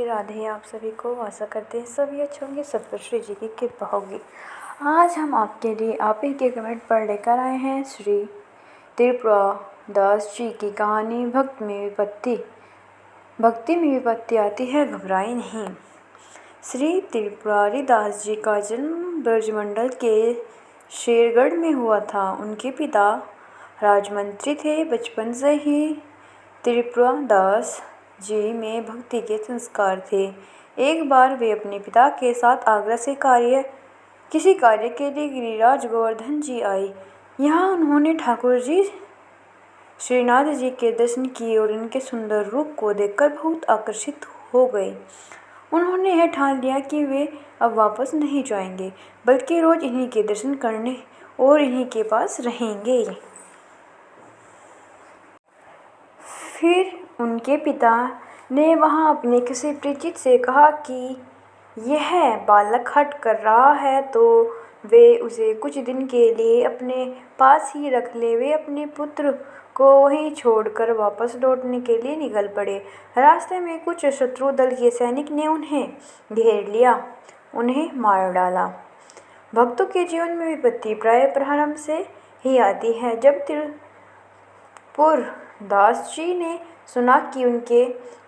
राधे आप सभी को। आशा करते हैं सभी अच्छे होंगे, सब पर श्री जी की कृपा होगी। आज हम आपके लिए आप ही के कमेंट पर लेकर आए हैं श्री त्रिपुरा दास जी की कहानी भक्ति में विपत्ति आती है घबराई नहीं। श्री त्रिपुरारी दास जी का जन्म ब्रजमंडल के शेरगढ़ में हुआ था। उनके पिता राजमंत्री थे। बचपन से ही त्रिपुरा दास जी में भक्ति के संस्कार थे। एक बार वे अपने पिता के साथ आगरा से किसी कार्य के लिए गिरिराज गोवर्धन जी आए। यहाँ उन्होंने ठाकुर जी श्रीनाथ जी के दर्शन किए और उनके सुंदर रूप को देखकर बहुत आकर्षित हो गए। उन्होंने यह ठान लिया कि वे अब वापस नहीं जाएंगे, बल्कि रोज इन्हीं के दर्शन करने और इन्हीं के पास रहेंगे। फिर उनके पिता ने वहाँ अपने किसी परिचित से कहा कि यह बालक हठ कर रहा है तो वे उसे कुछ दिन के लिए अपने पास ही रख ले। वे अपने पुत्र को वहीं छोड़कर वापस लौटने के लिए निकल पड़े। रास्ते में कुछ शत्रु दल के सैनिक ने उन्हें घेर लिया, उन्हें मार डाला। भक्तों के जीवन में विपत्ति प्रायः प्रारंभ से ही आती है। जब त्रिपुर दास जी ने सुना कि उनके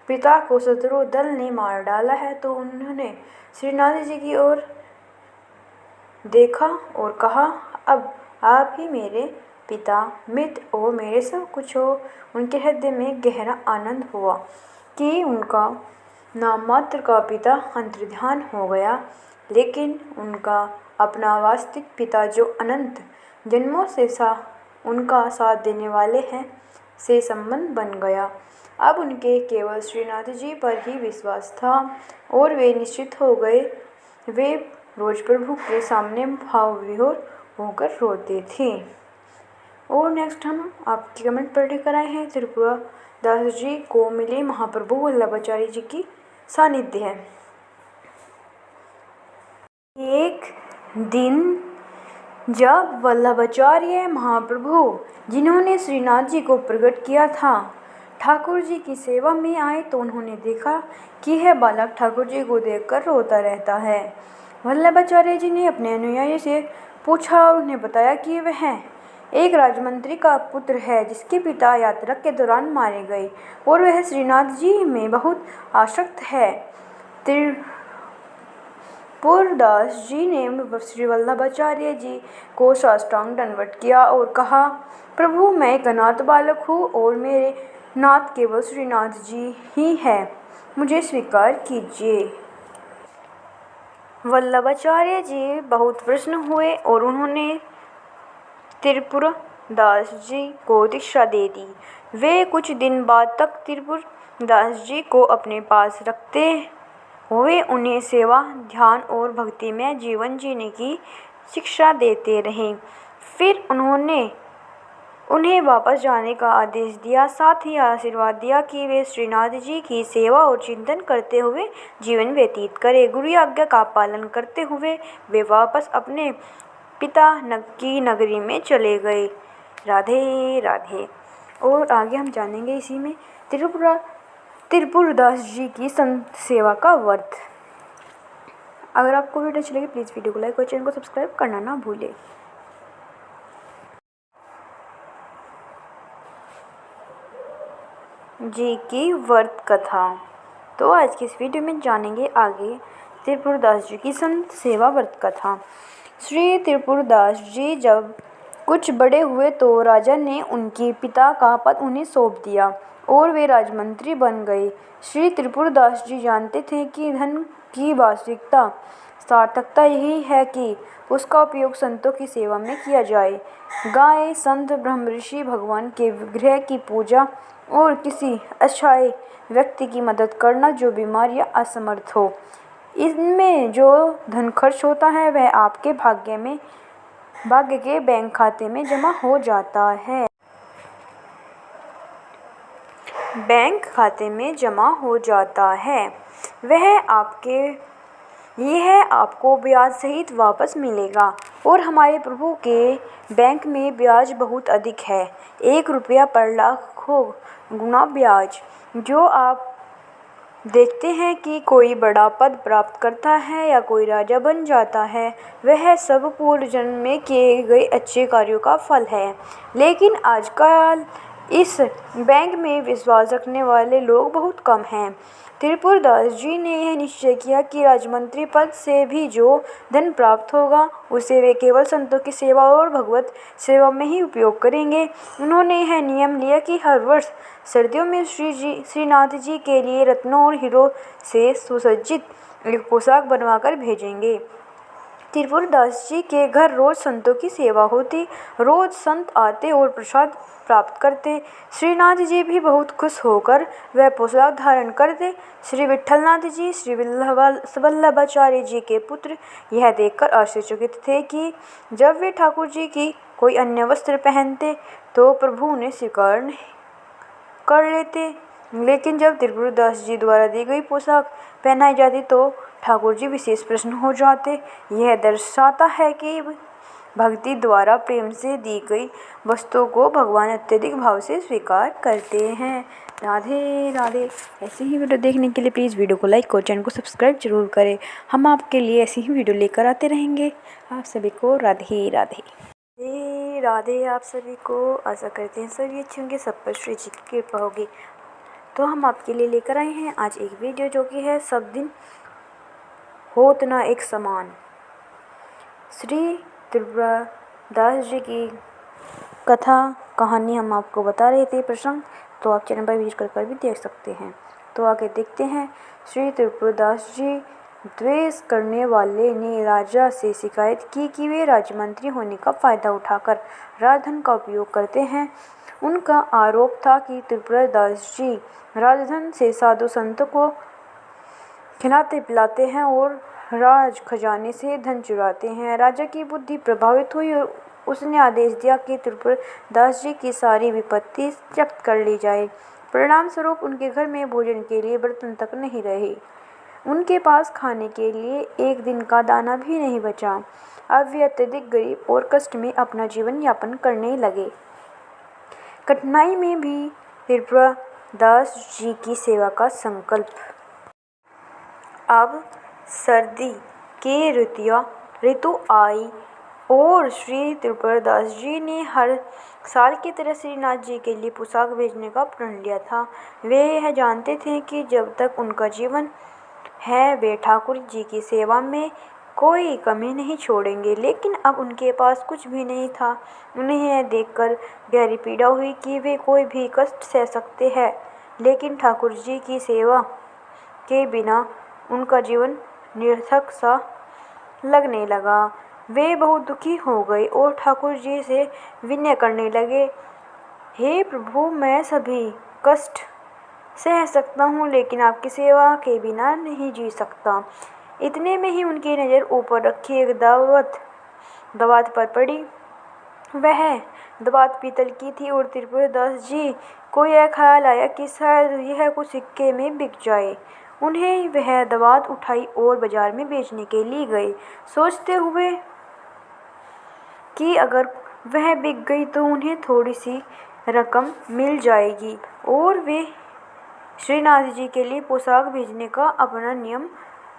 पिता को शत्रु दल ने मार डाला है तो उन्होंने श्रीनाथ जी की ओर देखा और कहा, अब आप ही मेरे पिता, मित्र और मेरे सब कुछ हो। उनके हृदय में गहरा आनंद हुआ कि उनका नाम मात्र का पिता अंतर्ध्यान हो गया, लेकिन उनका अपना वास्तविक पिता जो अनंत जन्मों से उनका साथ देने वाले हैं से संबंध बन गया। अब उनके केवल श्रीनाथ जी पर ही विश्वास था और वे निश्चित हो गए। वे रोज प्रभु के सामने भाव विभोर होकर रोते थे। और नेक्स्ट हम आपके कमेंट पर लेकर आए हैं त्रिपुरा दास जी को मिले महाप्रभु वल्लभाचार्य जी की सानिध्य है। एक दिन जब वल्लभाचार्य महाप्रभु, जिन्होंने श्रीनाथ जी को प्रकट किया था, ठाकुर जी की सेवा में आए तो उन्होंने देखा कि यह बालक ठाकुर जी को देखकर रोता रहता है। वल्लभाचार्य जी ने अपने अनुयायी से पूछा और उन्हें बताया कि वह एक राजमंत्री का पुत्र है जिसके पिता यात्रा के दौरान मारे गए और वह श्रीनाथ जी में बहुत आसक्त है। त्रिपुरदास जी ने श्री वल्लभाचार्य जी को साष्टांग दंडवत किया और कहा, प्रभु मैं एक अनाथ बालक हूँ और मेरे नाथ केवल श्रीनाथ जी ही है, मुझे स्वीकार कीजिए। वल्लभाचार्य जी बहुत प्रसन्न हुए और उन्होंने त्रिपुरदास जी को दीक्षा दे दी। वे कुछ दिन बाद तक त्रिपुरदास जी को अपने पास रखते हुए उन्हें सेवा, ध्यान और भक्ति में जीवन जीने की शिक्षा देते रहे। फिर उन्होंने उन्हें वापस जाने का आदेश दिया, साथ ही आशीर्वाद दिया कि वे श्रीनाथ जी की सेवा और चिंतन करते हुए जीवन व्यतीत करें। गुरु आज्ञा का पालन करते हुए वे वापस अपने पिता की नगरी में चले गए। राधे राधे। और आगे हम जानेंगे इसी में त्रिपुरदास जी की संत सेवा का व्रत। अगर आपको वीडियो अच्छी लगी प्लीज़ वीडियो को लाइक और चैनल को सब्सक्राइब करना ना भूलें। जी की व्रत कथा। तो आज की इस वीडियो में जानेंगे आगे त्रिपुरदास जी की संत सेवा व्रत कथा। श्री त्रिपुरदास जी जब कुछ बड़े हुए तो राजा ने उनके पिता का पद उन्हें सौंप दिया और वे राजमंत्री बन गए। श्री त्रिपुरदास जी जानते थे कि धन की वास्तविकता सार्थकता यही है कि उसका उपयोग संतों की सेवा में किया जाए। गाय, संत, ब्रह्म ऋषि, भगवान के विग्रह की पूजा और किसी असहाय व्यक्ति की मदद करना जो बीमार या असमर्थ हो। इनमें जो धन खर्च होता है वह आपके भाग्य के बैंक खाते में जमा हो जाता है। बैंक खाते में जमा हो जाता है। यह आपको ब्याज सहित वापस मिलेगा और हमारे प्रभु के बैंक में ब्याज बहुत अधिक है। 1 रुपया पर लाखों गुना ब्याज जो आप देखते हैं कि कोई बड़ा पद प्राप्त करता है या कोई राजा बन जाता है। वह सब पूर्व जन्म में किए गए अच्छे कार्यों का फल है। लेकिन आजकल इस बैंक में विश्वास रखने वाले लोग बहुत कम हैं। त्रिपुरदास जी ने यह निश्चय किया कि राजमंत्री पद से भी जो धन प्राप्त होगा उसे वे केवल संतों की सेवा और भगवत सेवा में ही उपयोग करेंगे। उन्होंने यह नियम लिया कि हर वर्ष सर्दियों में श्रीनाथ जी के लिए रत्नों और हीरों से सुसज्जित एक पोशाक बनवाकर भेजेंगे। त्रिपुरदास जी के घर रोज संतों की सेवा होती। रोज संत आते और प्रसाद प्राप्त करते। श्रीनाथ जी भी बहुत खुश होकर वह पोशाक धारण करते। श्री विट्ठलनाथ जी श्री वल्लभाचार्य जी के पुत्र यह देखकर आश्चर्यचकित थे कि जब वे ठाकुर जी की कोई अन्य वस्त्र पहनते तो प्रभु उन्हें स्वीकार नहीं कर लेते, लेकिन जब त्रिपुरदास जी द्वारा दी गई पोशाक पहनाई जाती तो ठाकुर जी विशेष प्रसन्न हो जाते। यह दर्शाता है कि भक्ति द्वारा प्रेम से दी गई वस्तुओं को भगवान अत्यधिक भाव से स्वीकार करते हैं। राधे राधे। ऐसे ही वीडियो देखने के लिए प्लीज़ वीडियो को लाइक और चैनल को सब्सक्राइब जरूर करें। हम आपके लिए ऐसी ही वीडियो लेकर आते रहेंगे। आप सभी को राधे राधे। राधे राधे। आप सभी को आशा करते हैं सभी अच्छे होंगे, सब पर श्री जी की कृपा होगी। तो हम आपके लिए लेकर आए हैं आज एक वीडियो जो कि है सब दिन होत न एक समान। श्री त्रिपुरदास जी की कथा कहानी हम आपको बता रहे थे प्रसंग, तो आप चैनल पर विजिट कर भी देख सकते हैं। तो आगे देखते हैं। श्री त्रिपुरदास जी द्वेष करने वाले ने राजा से शिकायत की कि वे राजमंत्री होने का फायदा उठाकर राजधन का उपयोग करते हैं। उनका आरोप था कि त्रिपुरदास जी राजधन से साधु संतों को खिलाते पिलाते हैं और राज खजाने से धन चुराते हैं। राजा की बुद्धि प्रभावित हुई और उसने आदेश दिया कि त्रिपुरदास जी की सारी विपत्ति जब्त कर ली जाए। परिणाम स्वरूप उनके घर में भोजन के लिए बर्तन तक नहीं रहे। उनके पास खाने के लिए एक दिन का दाना भी नहीं बचा। अब वे अत्यधिक गरीब और कष्ट में अपना जीवन यापन करने लगे। कठिनाई में भी त्रिपुरदास जी की सेवा का संकल्प। अब सर्दी की ऋतु आई और श्री त्रिपुरदास जी ने हर साल की तरह श्रीनाथ जी के लिए पोशाक भेजने का प्रण लिया था। वे यह जानते थे कि जब तक उनका जीवन है वे ठाकुर जी की सेवा में कोई कमी नहीं छोड़ेंगे, लेकिन अब उनके पास कुछ भी नहीं था। उन्हें यह देखकर गहरी पीड़ा हुई कि वे कोई भी कष्ट सह सकते हैं, लेकिन ठाकुर जी की सेवा के बिना उनका जीवन निरर्थक सा लगने लगा। वे बहुत दुखी हो गए और ठाकुर जी से विनय करने लगे, हे प्रभु, मैं सभी कष्ट सह सकता हूँ लेकिन आपकी सेवा के बिना नहीं जी सकता। इतने में ही उनकी नज़र ऊपर रखी एक दवात पर पड़ी। वह दवात पीतल की थी और त्रिपुरदास जी को यह ख्याल आया कि शायद यह कुछ सिक्के में बिक जाए। उन्हें वह दवात उठाई और बाजार में बेचने के लिए गए, सोचते हुए कि अगर वह बिक गई तो उन्हें थोड़ी सी रकम मिल जाएगी और वे श्रीनाथ जी के लिए पोशाक भेजने का अपना नियम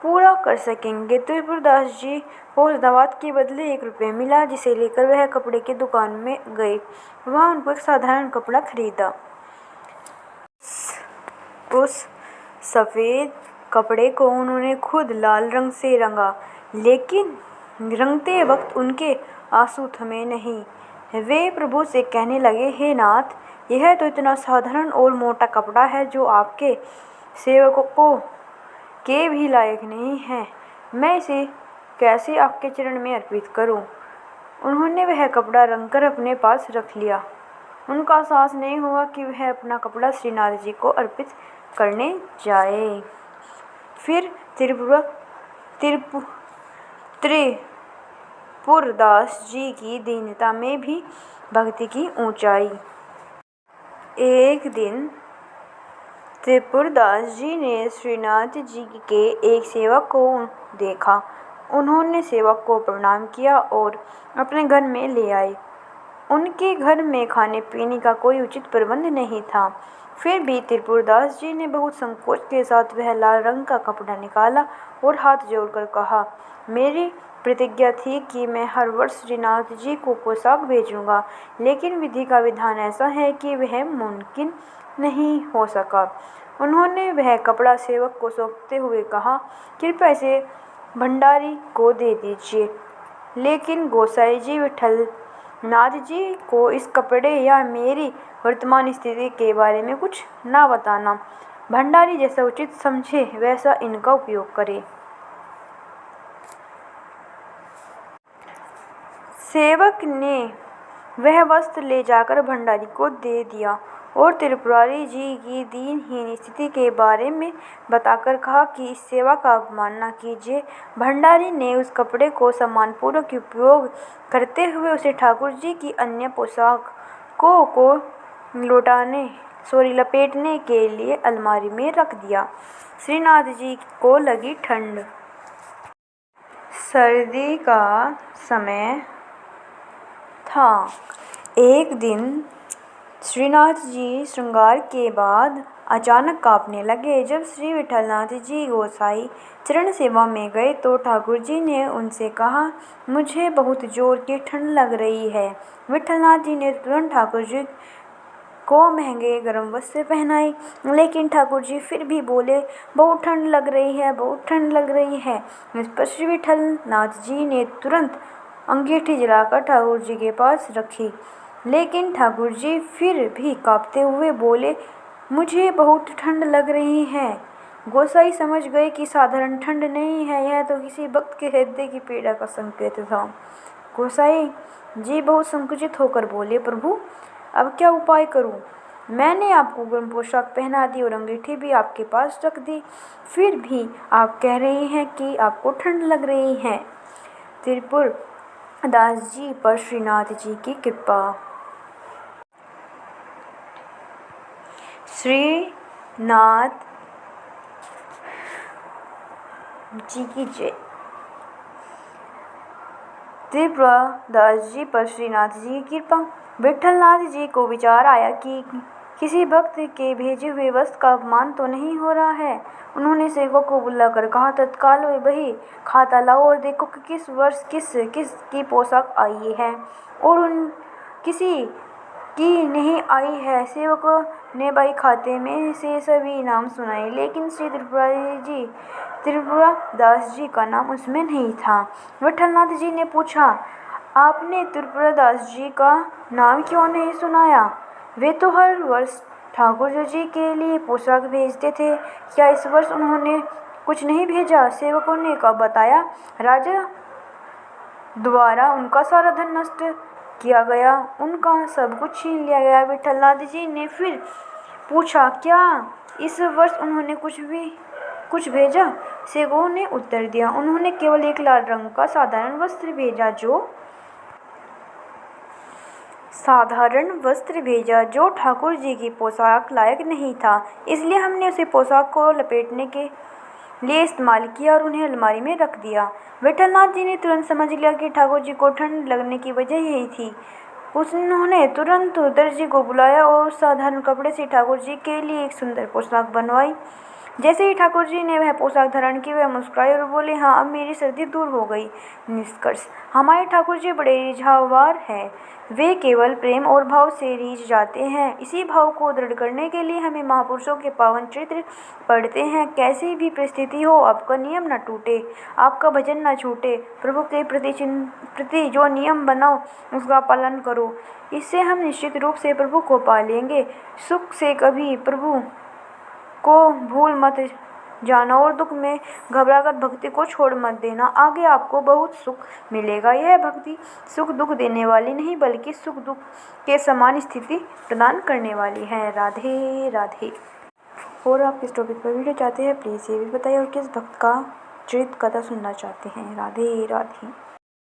पूरा कर सकेंगे। त्रिपुरदास जी को उस दवात के बदले 1 रुपये मिला, जिसे लेकर वह कपड़े की दुकान में गए। वहाँ उनको एक साधारण कपड़ा खरीदा। उस सफ़ेद कपड़े को उन्होंने खुद लाल रंग से रंगा, लेकिन रंगते वक्त उनके आंसू थमे नहीं। वे प्रभु से कहने लगे, हे नाथ, यह तो इतना साधारण और मोटा कपड़ा है जो आपके सेवकों के भी लायक नहीं है। मैं इसे कैसे आपके चरण में अर्पित करूं? उन्होंने वह कपड़ा रंगकर अपने पास रख लिया। उनका साहस नहीं हुआ कि वह अपना कपड़ा श्रीनाथ जी को अर्पित करने जाए। फिर त्रिपुरदास जी की दीनता में भी भक्ति की ऊंचाई। एक दिन त्रिपुरदास जी ने श्रीनाथ जी के एक सेवक को देखा। उन्होंने सेवक को प्रणाम किया और अपने घर में ले आए। उनके घर में खाने पीने का कोई उचित प्रबंध नहीं था। फिर भी त्रिपुरदास जी ने बहुत संकोच के साथ वह लाल रंग का कपड़ा निकाला और हाथ जोड़कर कहा, मेरी प्रतिज्ञा थी कि मैं हर वर्ष श्रीनाथ जी को पोशाक भेजूंगा, लेकिन विधि का विधान ऐसा है कि वह मुमकिन नहीं हो सका। उन्होंने वह कपड़ा सेवक को सौंपते हुए कहा, कृपया इसे भंडारी को दे दीजिए, लेकिन गोसाई जी विठल नाथ जी को इस कपड़े या मेरी वर्तमान स्थिति के बारे में कुछ ना बताना। भंडारी जैसा उचित समझे वैसा इनका उपयोग करे। सेवक ने वह वस्त्र ले जाकर भंडारी को दे दिया और त्रिपुरारी जी की दीनहीन स्थिति के बारे में बताकर कहा कि इस सेवा का अपमान न कीजिए। भंडारी ने उस कपड़े को सम्मानपूर्वक उपयोग करते हुए उसे ठाकुर जी की अन्य पोशाकों को लपेटने के लिए अलमारी में रख दिया। श्रीनाथ जी को लगी ठंड। सर्दी का समय था। एक दिन श्रीनाथ जी श्रृंगार के बाद अचानक कांपने लगे। जब श्री विठलनाथ जी गोसाई चरण सेवा में गए तो ठाकुर जी ने उनसे कहा, मुझे बहुत जोर की ठंड लग रही है। विठलनाथ जी ने तुरंत ठाकुर जी को महंगे गर्म वस्त्र पहनाए, लेकिन ठाकुर जी फिर भी बोले, बहुत ठंड लग रही है, बहुत ठंड लग रही है। इस पर श्री विठलनाथ जी ने तुरंत अंगीठी जलाकर ठाकुर जी के पास रखी, लेकिन ठाकुर जी फिर भी कांपते हुए बोले, मुझे बहुत ठंड लग रही है। गोसाई समझ गए कि साधारण ठंड नहीं है, यह तो किसी भक्त के हृदय की पीड़ा का संकेत था। गोसाई जी बहुत संकुचित होकर बोले, प्रभु अब क्या उपाय करूं? मैंने आपको गर्म पोशाक पहना दी और अंगीठी भी आपके पास रख दी, फिर भी आप कह रही हैं कि आपको ठंड लग रही है। त्रिपुर दास जी पर श्रीनाथ जी की कृपा। श्रीनाथ जी की जय। त्रिपुरदास जी पर श्रीनाथ जी की कृपा। विठलनाथ जी को विचार आया कि किसी भक्त के भेजे हुए वस्त्र का अपमान तो नहीं हो रहा है। उन्होंने सेवक को बुलाकर कहा, तत्काल वही खाता लाओ और देखो कि किस वर्ष किस किस की पोशाक आई है और उन किसी की नहीं आई है। सेवकों ने भाई खाते में से सभी नाम सुनाए, लेकिन श्री त्रिपुरदास जी का नाम उसमें नहीं था। विठलनाथ जी ने पूछा, आपने त्रिपुरदास जी का नाम क्यों नहीं सुनाया? वे तो हर वर्ष ठाकुर जी के लिए पोशाक भेजते थे, क्या इस वर्ष उन्होंने कुछ नहीं भेजा? सेवकों ने कब बताया, राजा द्वारा उनका सारा धन नष्ट किया गया, उनका सब कुछ छीन लिया गया। विठलनाथ जी ने फिर पूछा, क्या इस वर्ष उन्होंने कुछ भेजा? सेवकों ने उत्तर दिया, उन्होंने केवल एक लाल रंग का साधारण वस्त्र भेजा जो ठाकुर जी की पोशाक लायक नहीं था, इसलिए हमने उसे पोशाक को लपेटने के लिए इस्तेमाल किया और उन्हें अलमारी में रख दिया। विठलनाथ जी ने तुरंत समझ लिया कि ठाकुर जी को ठंड लगने की वजह यही थी। उन्होंने तुरंत दर्जी को बुलाया और साधारण कपड़े से ठाकुर जी के लिए एक सुंदर पोशाक बनवाई। जैसे ही ठाकुर जी ने वह पोशाक धारण की, वह मुस्कुराए और बोले, हाँ अब मेरी सर्दी दूर हो गई। निष्कर्ष, हमारे ठाकुर जी बड़े रिझावर हैं। वे केवल प्रेम और भाव से रीझ जाते हैं। इसी भाव को दृढ़ करने के लिए हमें महापुरुषों के पावन चरित्र पढ़ते हैं। कैसी भी परिस्थिति हो, आपका नियम न टूटे, आपका भजन न छूटे, प्रभु के प्रति जो नियम बनाओ उसका पालन करो। इससे हम निश्चित रूप से प्रभु को पा लेंगे। सुख से कभी प्रभु को भूल मत जाना और दुख में घबराकर भक्ति को छोड़ मत देना। आगे आपको बहुत सुख मिलेगा। यह भक्ति सुख दुख देने वाली नहीं, बल्कि सुख दुख के समान स्थिति प्रदान करने वाली है। राधे राधे। और आप किस टॉपिक पर वीडियो चाहते हैं प्लीज़ ये भी बताइए, और किस भक्त का चरित्र कथा सुनना चाहते हैं। राधे राधे।